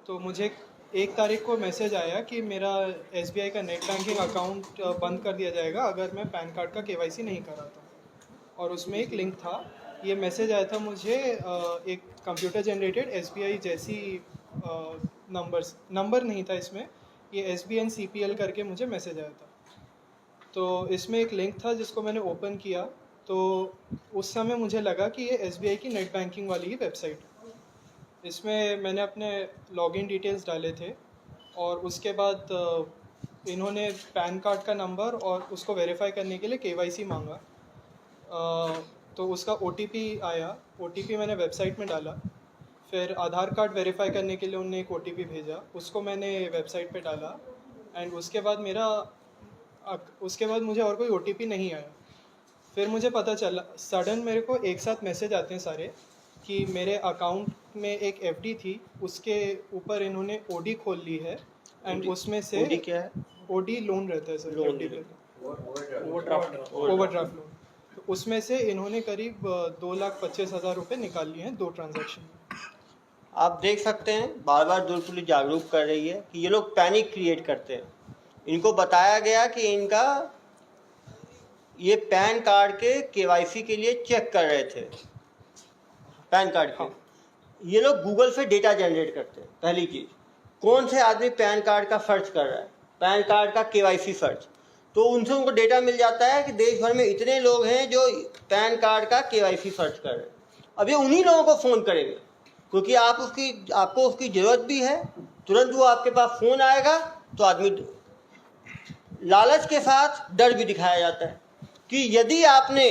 तो मुझे 1 तारीख को मैसेज आया कि मेरा SBI का नेट बैंकिंग अकाउंट बंद कर दिया जाएगा अगर मैं पैन कार्ड का KYC नहीं कराता। और उसमें एक लिंक था। ये मैसेज आया था मुझे एक कंप्यूटर जनरेटेड SBI जैसी नंबर नहीं था इसमें, ये SBN CPL करके मुझे मैसेज आया था। तो इसमें एक लिंक था जिसको मैंने ओपन किया, तो उस समय मुझे लगा कि ये SBI की नेट बैंकिंग वाली ही वेबसाइट है। इसमें मैंने अपने लॉगिन डिटेल्स डाले थे और उसके बाद इन्होंने पैन कार्ड का नंबर और उसको वेरीफाई करने के लिए KYC मांगा। तो उसका OTP आया, OTP मैंने वेबसाइट में डाला। फिर आधार कार्ड वेरीफाई करने के लिए उन्होंने एक OTP भेजा, उसको मैंने वेबसाइट पे डाला। एंड उसके बाद मुझे और कोई OTP नहीं आया। फिर मुझे पता चला, सडन मेरे को एक साथ मैसेज आते हैं सारे कि मेरे अकाउंट में एक FD थी, उसके ऊपर इन्होंने OD खोल ली है। एंड उसमें से OD क्या है? OD लोन रहता है सर, FD पे ओवरड्राफ्ट लोन। तो उसमें से इन्होंने करीब 2,25,000 रुपये निकाल लिए हैं 2 ट्रांजैक्शन में। आप देख सकते हैं बार बार दुर्ग पुलिस जागरूक कर रही है कि ये लोग पैनिक क्रिएट करते हैं। इनको बताया गया कि इनका ये पैन कार्ड के KYC के लिए चेक कर रहे थे, पैन कार्ड के। ये लोग गूगल से डेटा जनरेट करते हैं। पहली चीज़, कौन से आदमी पैन कार्ड का सर्च कर रहा है, पैन कार्ड का KYC सर्च, तो उनसे उनको डेटा मिल जाता है कि देश भर में इतने लोग हैं जो पैन कार्ड का KYC सर्च कर रहे हैं। अब ये उन्हीं लोगों को फ़ोन करेंगे क्योंकि आपको उसकी ज़रूरत भी है। तुरंत वो आपके पास फ़ोन आएगा तो आदमी, लालच के साथ डर भी दिखाया जाता है कि यदि आपने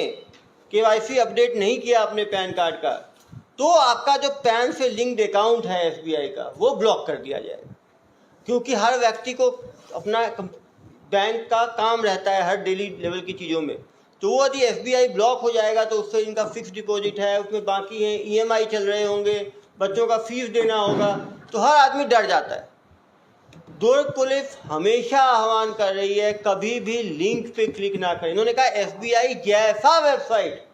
KYC अपडेट नहीं किया अपने पैन कार्ड का तो आपका जो पैन से लिंक्ड अकाउंट है SBI का वो ब्लॉक कर दिया जाएगा। क्योंकि हर व्यक्ति को अपना बैंक का काम रहता है हर डेली लेवल की चीज़ों में, तो वो यदि SBI ब्लॉक हो जाएगा तो उससे इनका फिक्स डिपॉजिट है, उसमें बाकी है, EMI चल रहे होंगे, बच्चों का फीस देना होगा, तो हर आदमी डर जाता है। दुर्ग पुलिस हमेशा आह्वान कर रही है कभी भी लिंक पे क्लिक ना करें। इन्होंने कहा SBI जैसा वेबसाइट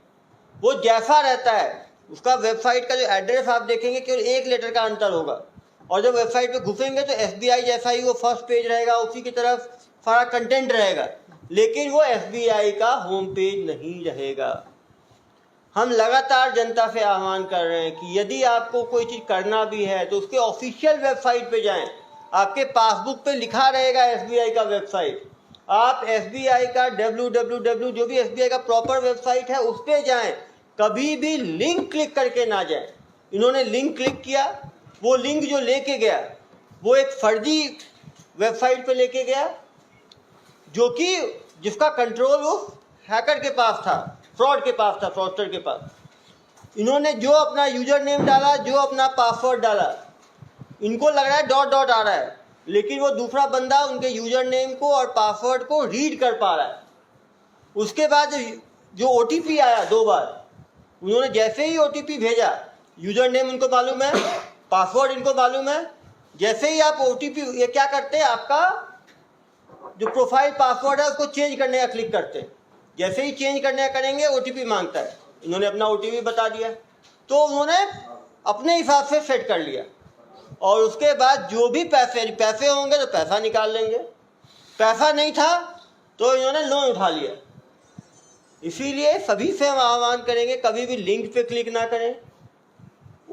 वो जैसा रहता है, उसका वेबसाइट का जो एड्रेस आप देखेंगे केवल 1 लेटर का अंतर होगा, और जब वेबसाइट पे घुसेंगे तो SBI जैसा ही वो फर्स्ट पेज रहेगा, उसी की तरफ सारा कंटेंट रहेगा, लेकिन वो SBI का होम पेज नहीं रहेगा। हम लगातार जनता से आह्वान कर रहे हैं कि यदि आपको कोई चीज़ करना भी है तो उसके ऑफिशियल वेबसाइट पे जाएं। आपके पासबुक पे लिखा रहेगा SBI का वेबसाइट, आप SBI का www जो भी SBI का प्रॉपर वेबसाइट है उस पर जाएं, कभी भी लिंक क्लिक करके ना जाएं। इन्होंने लिंक क्लिक किया, वो लिंक जो लेके गया वो एक फर्जी वेबसाइट पे लेके गया, जो कि जिसका कंट्रोल वो हैकर के पास था, फ्रॉड के पास था, फ्रॉडस्टर के पास। इन्होंने जो अपना यूजर नेम डाला, जो अपना पासवर्ड डाला, इनको लग रहा है डॉट डॉट आ रहा है, लेकिन वो दूसरा बंदा उनके यूजर नेम को और पासवर्ड को रीड कर पा रहा है। उसके बाद जो OTP आया 2 बार, उन्होंने जैसे ही OTP भेजा, यूजर नेम उनको मालूम है, पासवर्ड इनको मालूम है, जैसे ही आप OTP, ये क्या करते हैं, आपका जो प्रोफाइल पासवर्ड है उसको चेंज करने का क्लिक करते हैं। जैसे ही चेंज करने का करेंगे OTP मांगता है। इन्होंने अपना OTP बता दिया, तो उन्होंने अपने हिसाब से सेट कर लिया, और उसके बाद जो भी पैसे होंगे तो पैसा निकाल लेंगे, पैसा नहीं था तो इन्होंने लोन उठा लिया। इसीलिए सभी से हम आह्वान करेंगे कभी भी लिंक पे क्लिक ना करें,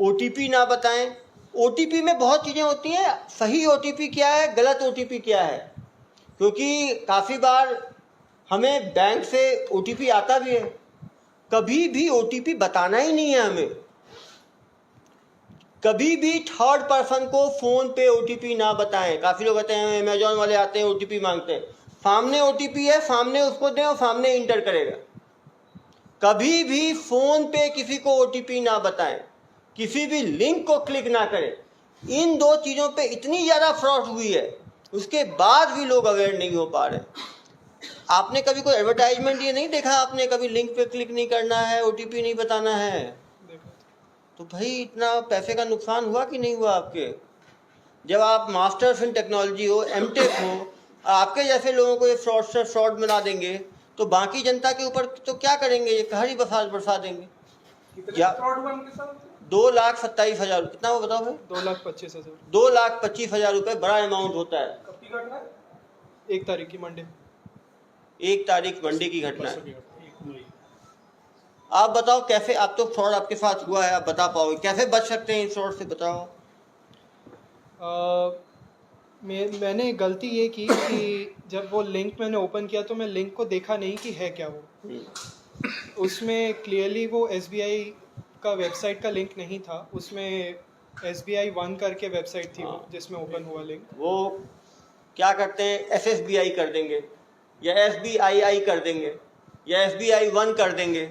OTP ना बताएं। OTP में बहुत चीज़ें होती हैं, सही OTP क्या है, गलत OTP क्या है, क्योंकि काफ़ी बार हमें बैंक से OTP आता भी है। कभी भी OTP बताना ही नहीं है हमें। कभी भी थर्ड पर्सन को फ़ोन पे OTP ना बताएं। काफ़ी लोग कहते हैं अमेजॉन वाले आते हैं OTP मांगते हैं, सामने OTP है, सामने उसको दें और सामने इंटर करेगा। कभी भी फ़ोन पे किसी को OTP ना बताएं, किसी भी लिंक को क्लिक ना करें। इन 2 चीज़ों पे इतनी ज़्यादा फ्रॉड हुई है, उसके बाद भी लोग अवेयर नहीं हो पा रहे। आपने कभी कोई एडवर्टाइजमेंट ये नहीं देखा, आपने कभी लिंक पे क्लिक नहीं करना है, OTP नहीं बताना है, तो भाई इतना पैसे का नुकसान हुआ कि नहीं हुआ आपके? जब आप मास्टर्स इन टेक्नोलॉजी हो, MTech हो, आपके जैसे लोगों को ये फ्रॉड बना देंगे तो बाकी जनता के ऊपर तो क्या करेंगे, ये कहर ही बरसा देंगे। 2,27,000 कितना वो बताओ भाई? 2,25,000। 2,25,000 रुपये बड़ा अमाउंट होता है। कब की घटना है? 1 तारीख की, मंडे। 1 तारीख मंडे की घटना है। आप बताओ कैसे, आप तो फ्रॉड आपके साथ हुआ है, आप बता पाओगे कैसे बच सकते हैं इस फ्रॉड से, बताओ। मैंने गलती ये की कि जब वो लिंक मैंने ओपन किया तो मैं लिंक को देखा नहीं कि है क्या वो। उसमें क्लियरली वो SBI का वेबसाइट का लिंक नहीं था, उसमें SBI 1 करके वेबसाइट थी वो, जिसमें ओपन हुआ लिंक। वो क्या करते हैं, SSBI कर देंगे या SBII कर देंगे या SBI 1 कर देंगे,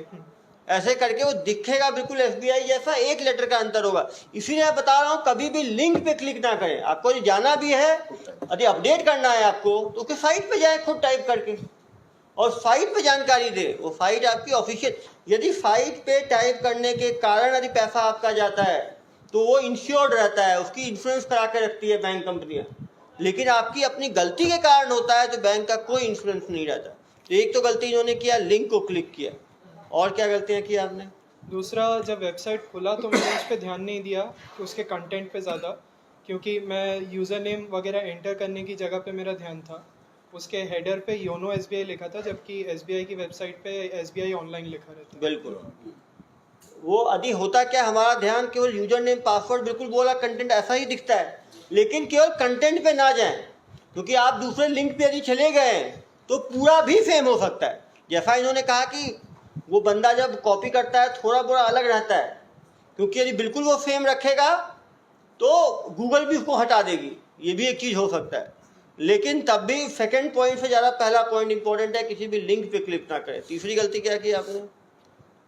ऐसे करके वो दिखेगा बिल्कुल SBI जैसा, एक लेटर का अंतर होगा। इसीलिए मैं बता रहा हूँ कभी भी लिंक पे क्लिक ना करें। आपको जाना भी है, यदि अपडेट करना है आपको, तो उसके साइट पे जाए खुद टाइप करके और साइट पे जानकारी दे। वो साइट आपकी ऑफिशियल, यदि साइट पे टाइप करने के कारण यदि पैसा आपका जाता है तो वो इंश्योर्ड रहता है, उसकी इंश्योरेंस करा के रखती है बैंक कंपनियां। लेकिन आपकी अपनी गलती के कारण होता है तो बैंक का कोई इंश्योरेंस नहीं रहता। तो एक तो गलती इन्होंने किया, लिंक को क्लिक किया, और क्या गलतियां की आपने? दूसरा, जब वेबसाइट खुला तो मैंने उस पर ध्यान नहीं दिया कि उसके कंटेंट पे ज़्यादा, क्योंकि मैं यूज़र नेम वगैरह एंटर करने की जगह पे मेरा ध्यान था। उसके हेडर पे योनो SBI लिखा था, जबकि SBI की वेबसाइट पे SBI ऑनलाइन लिखा रहता है। बिल्कुल, वो यदि होता क्या, हमारा ध्यान केवल यूजर नेम पासवर्ड, बिल्कुल बोला कंटेंट ऐसा ही दिखता है, लेकिन केवल कंटेंट पे ना जाएं, क्योंकि आप दूसरे लिंक पे यदि चले गए तो पूरा भी सेम हो सकता है। जैसा इन्होंने कहा कि वो बंदा जब कॉपी करता है थोड़ा बहुत अलग रहता है, क्योंकि यदि बिल्कुल वो सेम रखेगा तो गूगल भी उसको हटा देगी, ये भी एक चीज़ हो सकता है। लेकिन तब भी सेकंड पॉइंट से ज़्यादा पहला पॉइंट इंपॉर्टेंट है, किसी भी लिंक पे क्लिक ना करें। तीसरी गलती क्या की आपने?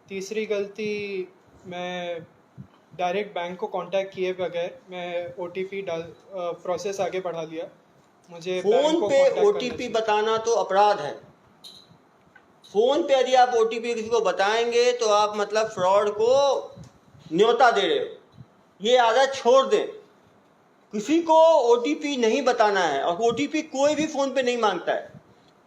तीसरी गलती, मैं डायरेक्ट बैंक को कांटेक्ट किए बगैर मैं OTP डाल प्रोसेस आगे बढ़ा लिया। मुझे बैंक फोन को पे कांटेक्ट करना OTP चाहिए। बताना तो अपराध है। फोन पे यदि आप OTP किसी को बताएंगे तो आप मतलब फ्रॉड को न्योता दे रहे हो। ये आदत छोड़ दें, किसी को OTP नहीं बताना है। और OTP कोई भी फोन पे नहीं मांगता है,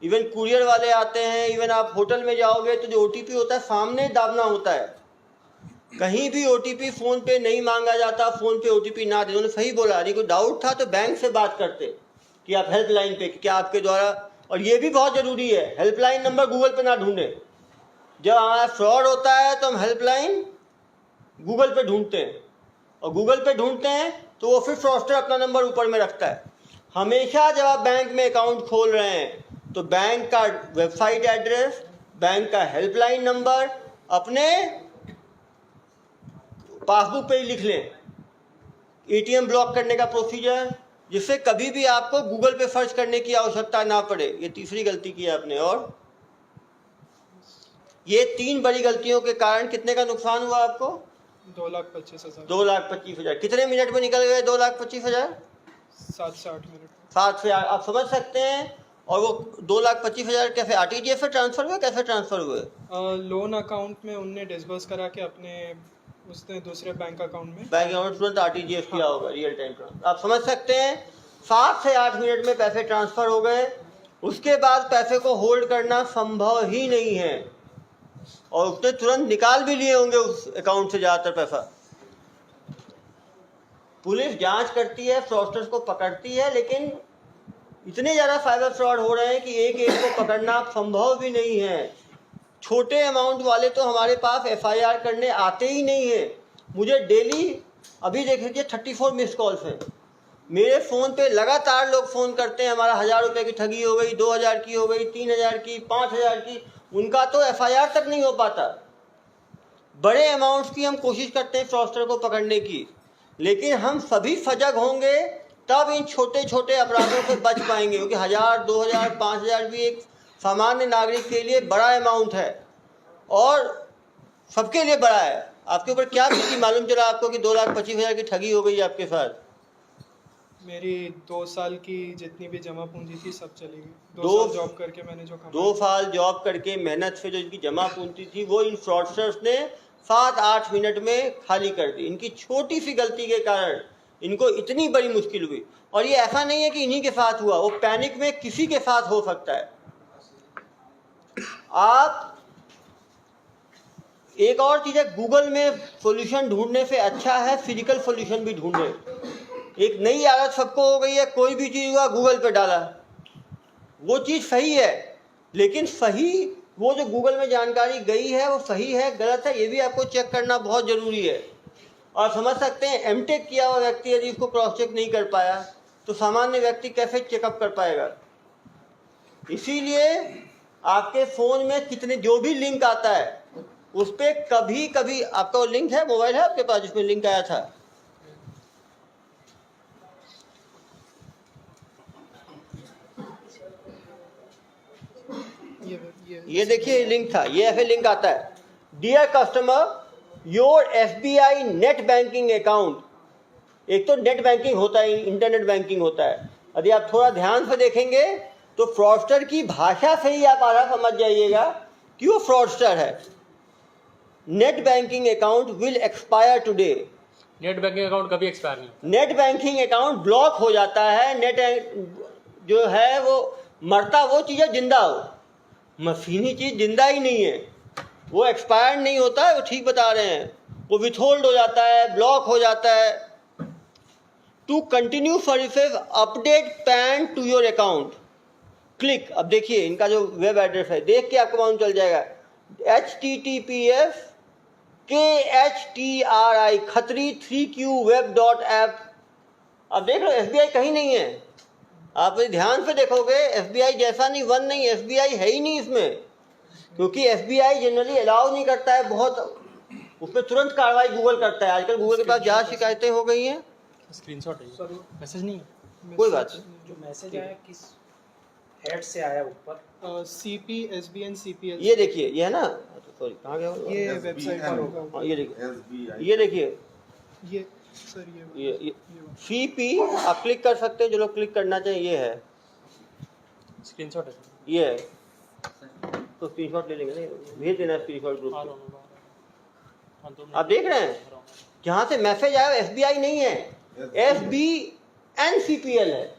इवन कुरियर वाले आते हैं, इवन आप होटल में जाओगे तो जो OTP होता है सामने दाबना होता है। कहीं भी OTP फोन पे नहीं मांगा जाता, फोन पे OTP ना दे। उन्होंने सही बोला, यदि कोई डाउट था तो बैंक से बात करते कि आप हेल्पलाइन पे, क्या आपके द्वारा, और ये भी बहुत ज़रूरी है, हेल्पलाइन नंबर गूगल पे ना ढूंढें। जब हमारा फ्रॉड होता है तो हम हेल्पलाइन गूगल पे ढूंढते हैं, और गूगल पे ढूंढते हैं तो वो फिर फ्रॉडस्टर अपना नंबर ऊपर में रखता है। हमेशा जब आप बैंक में अकाउंट खोल रहे हैं तो बैंक का वेबसाइट एड्रेस, बैंक का हेल्पलाइन नंबर अपने पासबुक पे ही लिख लें। ATM ब्लॉक करने का प्रोसीजर, जिससे कभी भी आपको गूगल पे सर्च करने की आवश्यकता ना पड़े। ये तीसरी गलती की आपने। और ये 3 बड़ी गलतियों के कारण कितने का नुकसान हुआ आपको? 2,25,000। 2,25,000। कितने मिनट में निकल गए 2,25,000? 7 से 8 मिनट। 7 से 8, आप समझ सकते हैं। और वो 2,25,000 कैसे RTGS से ट्रांसफर हुए, कैसे ट्रांसफर हुए? लोन अकाउंट में उनने डिसबर्स करा के अपने उसने दूसरे बैंक अकाउंट में, बैंक अकाउंट तुरंत RTGS किया होगा, रियल टाइम ट्रांसफर। आप समझ सकते हैं 7 से 8 मिनट में पैसे ट्रांसफर हो गए। उसके बाद पैसे को होल्ड करना संभव ही नहीं है, और उसने तुरंत निकाल भी लिए होंगे उस अकाउंट से ज़्यादातर पैसा। पुलिस जांच करती है, फ्रॉडस्टर्स को पकड़ती है, लेकिन इतने ज़्यादा साइबर फ्रॉड हो रहे हैं कि एक एक को पकड़ना संभव भी नहीं है। छोटे अमाउंट वाले तो हमारे पास FIR करने आते ही नहीं है। मुझे डेली, अभी देख लीजिए 34 मिस कॉल्स हैं मेरे फ़ोन पे। लगातार लोग फ़ोन करते हैं, हमारा 1,000 रुपये की ठगी हो गई, 2,000 की हो गई, 3,000 की, 5,000 की। उनका तो FIR तक नहीं हो पाता। बड़े अमाउंट्स की हम कोशिश करते हैं फ्रॉडस्टर को पकड़ने की, लेकिन हम सभी सजग होंगे तब इन छोटे छोटे अपराधों से बच पाएंगे। क्योंकि 1,000, 2,000, 5,000 भी एक सामान्य नागरिक के लिए बड़ा अमाउंट है, और सबके लिए बड़ा है। आपके ऊपर क्या बीती, मालूम चला आपको कि 2,25,000 की ठगी हो गई आपके साथ? मेरी 2 साल की जितनी भी जमा पूंजी थी सब चली गई। 2 दो- साल जॉब करके मैंने जो कमाया। 2 साल जॉब करके मेहनत से जो इनकी जमा पूंजी थी वो इन फ्रॉडस्टर्स ने 7-8 मिनट में खाली कर दी। इनकी छोटी सी गलती के कारण इनको इतनी बड़ी मुश्किल हुई। और ये ऐसा नहीं है कि इन्हीं के साथ हुआ, वो पैनिक में किसी के साथ हो सकता है। आप एक और चीज़ है, गूगल में सॉल्यूशन ढूंढने से अच्छा है फिजिकल सॉल्यूशन भी ढूंढे। एक नई आदत सबको हो गई है, कोई भी चीज़ हुआ गूगल पे डाला, वो चीज़ सही है, लेकिन सही वो जो गूगल में जानकारी गई है वो सही है गलत है, ये भी आपको चेक करना बहुत ज़रूरी है। और समझ सकते हैं एमटेक किया हुआ व्यक्ति यदि इसको क्रॉस चेक नहीं कर पाया तो सामान्य व्यक्ति कैसे चेकअप कर पाएगा। इसीलिए आपके फ़ोन में कितने जो भी लिंक आता है उस पर कभी कभी, आपका लिंक है, मोबाइल है आपके पास जिसमें लिंक आया था? ये देखिए लिंक था, ये ऐसे लिंक आता है, dear customer your SBI net banking account. एक तो नेट बैंकिंग होता है, इंटरनेट बैंकिंग होता है। यदि आप थोड़ा ध्यान से देखेंगे तो फ्रॉडस्टर की भाषा से ही आप आधा समझ जाइएगा कि वो फ्रॉडस्टर है। Net banking account will expire today. Net banking account कभी एक्सपायर नहीं। नेट बैंकिंग अकाउंट ब्लॉक हो जाता है। नेट जो है वो मरता वो चीज़ है जिंदा हो, मशीनी चीज़ जिंदा ही नहीं है, वो एक्सपायर नहीं होता है, वो ठीक बता रहे हैं, वो विथहोल्ड हो जाता है, ब्लॉक हो जाता है। To continue services update PAN to your account click. अब देखिए इनका जो वेब एड्रेस है, देख के आपको मालूम चल जाएगा, https KHTRI खतरी 3qweb.app। अब देख लो एसबीआई कहीं नहीं है, आप ध्यान से देखोगे एसबीआई जैसा नहीं, वन नहीं, एसबीआई है ही नहीं इसमें, क्योंकि एसबीआई जनरली अलाउ नहीं करता है, बहुत उस पर तुरंत कार्रवाई गूगल करता है। आजकल गूगल के पास जहाँ शिकायतें हो गई हैं। स्क्रीनशॉट है, मैसेज नहीं है, कोई बात नहीं। जो मैसेज आया किस हेड से आया ऊपर? CP SBN CPL। ये देखिए, ये है ना, सॉरी कहाँ गया वो? ये वेबसाइट पर होगा। हाँ, ये देखिए, ये देखिए, ये सर ये CP आप क्लिक कर सकते हैं, जो लोग क्लिक करना चाहिए, ये है, स्क्रीनशॉट है, ये है, तो स्क्रीनशॉट ले लेंगे, नहीं भेज देना स्क्रीनशॉट ग्रुप आ पे। रहा हूँ, आप देख रहे हैं जहाँ से मैसेज आया एसबीआई नहीं है, SBNCPL है।